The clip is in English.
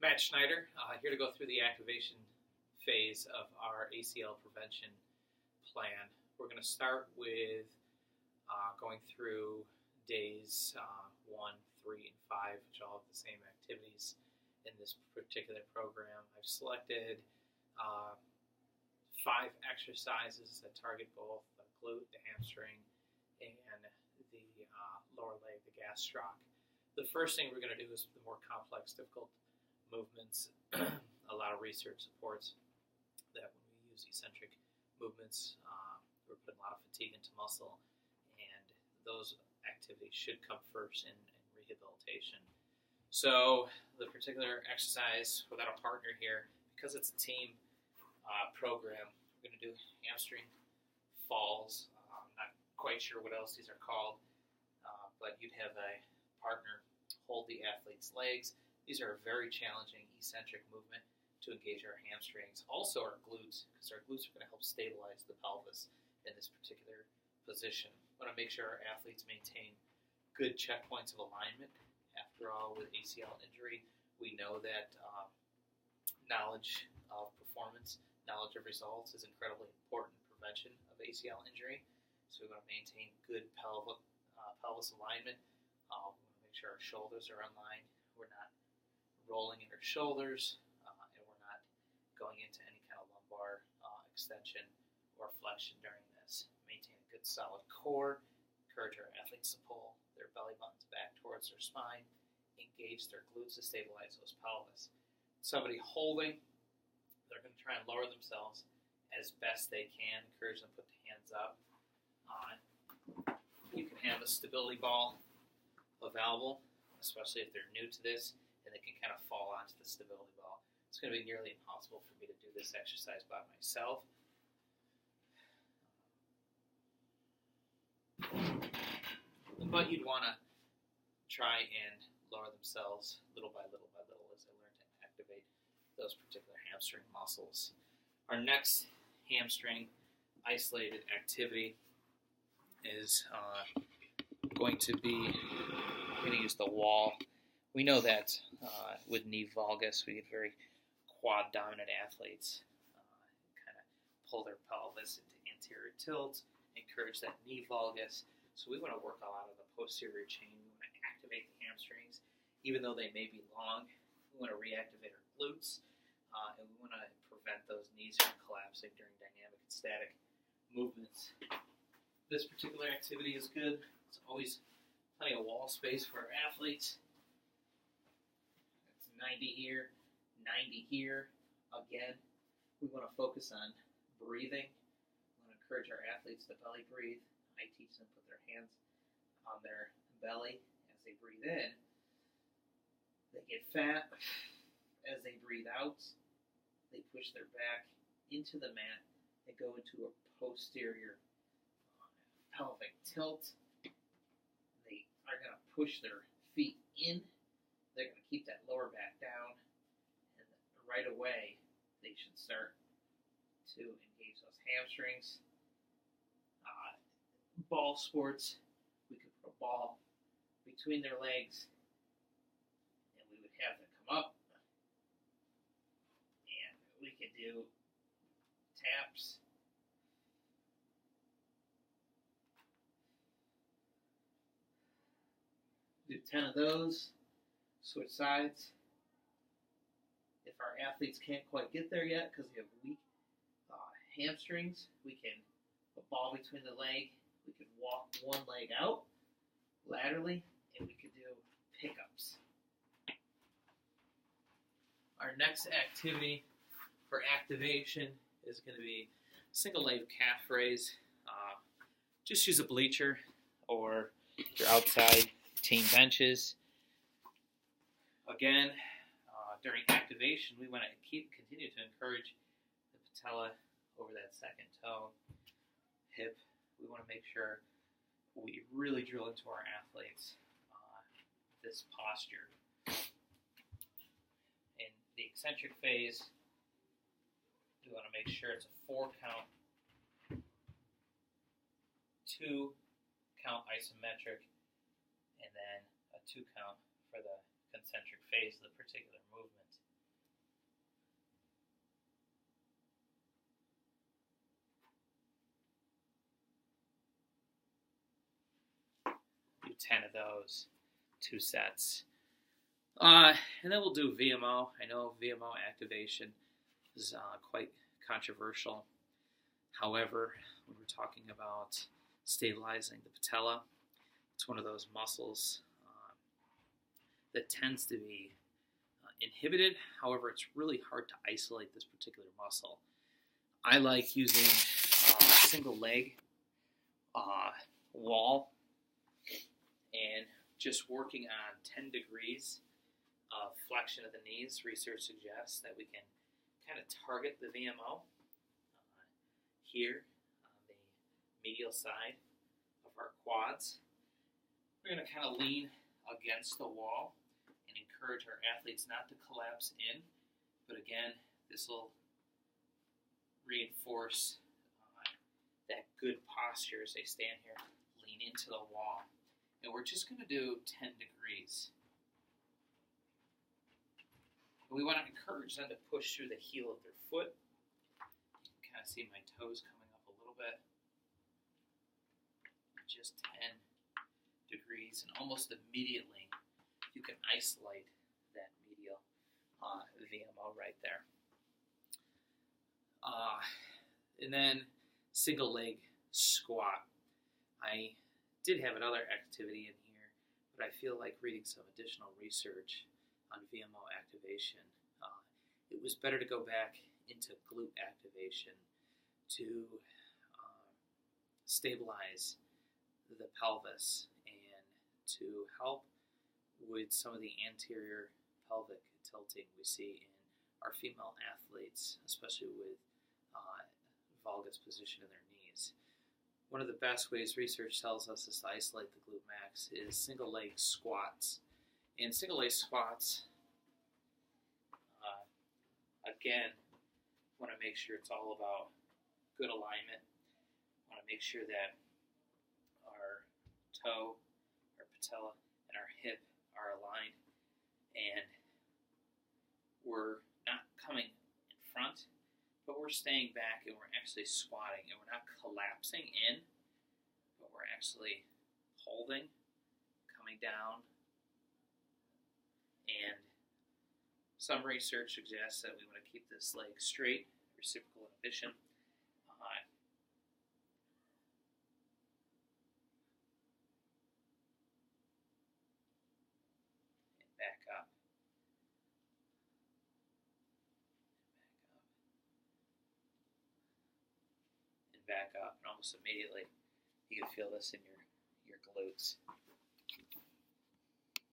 Matt Schneider, here to go through the activation phase of our ACL prevention plan. We're going to start with going through days 1, 3, and 5, which all have the same activities in this particular program. I've selected 5 exercises that target both the glute, the hamstring, and the lower leg, the gastroc. The first thing we're going to do is the more complex, difficult movements. A lot of research supports that when we use eccentric movements, we're putting a lot of fatigue into muscle, and those activities should come first in rehabilitation. So the particular exercise without a partner here, because it's a team program, we're going to do hamstring falls. I'm not quite sure what else these are called, but you'd have a partner hold the athlete's legs. These are a very challenging eccentric movement to engage our hamstrings. Also our glutes, because our glutes are going to help stabilize the pelvis in this particular position. We want to make sure our athletes maintain good checkpoints of alignment. After all, with ACL injury, we know that knowledge of performance, knowledge of results is incredibly important in prevention of ACL injury. So we want to maintain good pelvis alignment. We want to make sure our shoulders are in line. We're not rolling in our shoulders, and we're not going into any kind of lumbar extension or flexion during this. Maintain a good solid core. Encourage our athletes to pull their belly buttons back towards their spine. Engage their glutes to stabilize those pelvis. Somebody holding, they're going to try and lower themselves as best they can. Encourage them to put the hands up. You can have a stability ball available, especially if they're new to this, and they can kind of fall onto the stability ball. It's going to be nearly impossible for me to do this exercise by myself. But you'd want to try and lower themselves little by little by little as they learn to activate those particular hamstring muscles. Our next hamstring isolated activity is going to be, we're going to use the wall. We know that with knee valgus, we get very quad dominant athletes kind of pull their pelvis into anterior tilts, encourage that knee valgus. So we want to work a lot of the posterior chain. We want to activate the hamstrings, even though they may be long. We want to reactivate our glutes, and we want to prevent those knees from collapsing during dynamic and static movements. This particular activity is good. There's always plenty of wall space for our athletes. It's 90 here, 90 here. Again, we want to focus on breathing. We want to encourage our athletes to belly breathe. I teach them to put their hands on their belly as they breathe in. They get fat. As they breathe out, they push their back into the mat and go into a posterior pelvic tilt. They are going to push their feet in. They're going to keep that lower back down. And right away, they should start to engage those hamstrings. Ball sports, we could put a ball between their legs, and we would have them come up, and we could do taps. Do 10 of those, switch sides. If our athletes can't quite get there yet because they have weak hamstrings, we can put a ball between the leg. We could walk one leg out laterally, and we could do pickups. Our next activity for activation is going to be single leg calf raise. Just use a bleacher or your outside team benches. Again, during activation, we want to continue to encourage the patella over that second toe, hip. We want to make sure we really drill into our athletes this posture. In the eccentric phase, we want to make sure it's a 4 count, 2 count isometric, and then a 2 count for the concentric phase of the particular movement. those 2 sets. And then we'll do VMO. I know VMO activation is quite controversial. However, when we're talking about stabilizing the patella, it's one of those muscles that tends to be inhibited. However, it's really hard to isolate this particular muscle. I like using single leg wall and just working on 10 degrees of flexion of the knees. Research suggests that we can kind of target the VMO here on the medial side of our quads. We're going to kind of lean against the wall and encourage our athletes not to collapse in, but again, this will reinforce that good posture as they stand here, lean into the wall. And we're just going to do 10 degrees. We want to encourage them to push through the heel of their foot. You can kind of see my toes coming up a little bit. Just 10 degrees, and almost immediately you can isolate that medial VMO right there. And then single leg squat. I did have another activity in here, but I feel like reading some additional research on VMO activation. It was better to go back into glute activation to stabilize the pelvis and to help with some of the anterior pelvic tilting we see in our female athletes, especially with valgus position in their knees. One of the best ways research tells us is to isolate the glute max is single leg squats. In single leg squats, again, want to make sure it's all about good alignment. Want to make sure that our toe, our patella, and our hip are aligned, and we're not coming in front, but we're staying back and we're actually squatting, and we're not collapsing in, but we're actually holding, coming down, and some research suggests that we want to keep this leg straight, reciprocal inhibition. And back up. And back up. And almost immediately you can feel this in your glutes.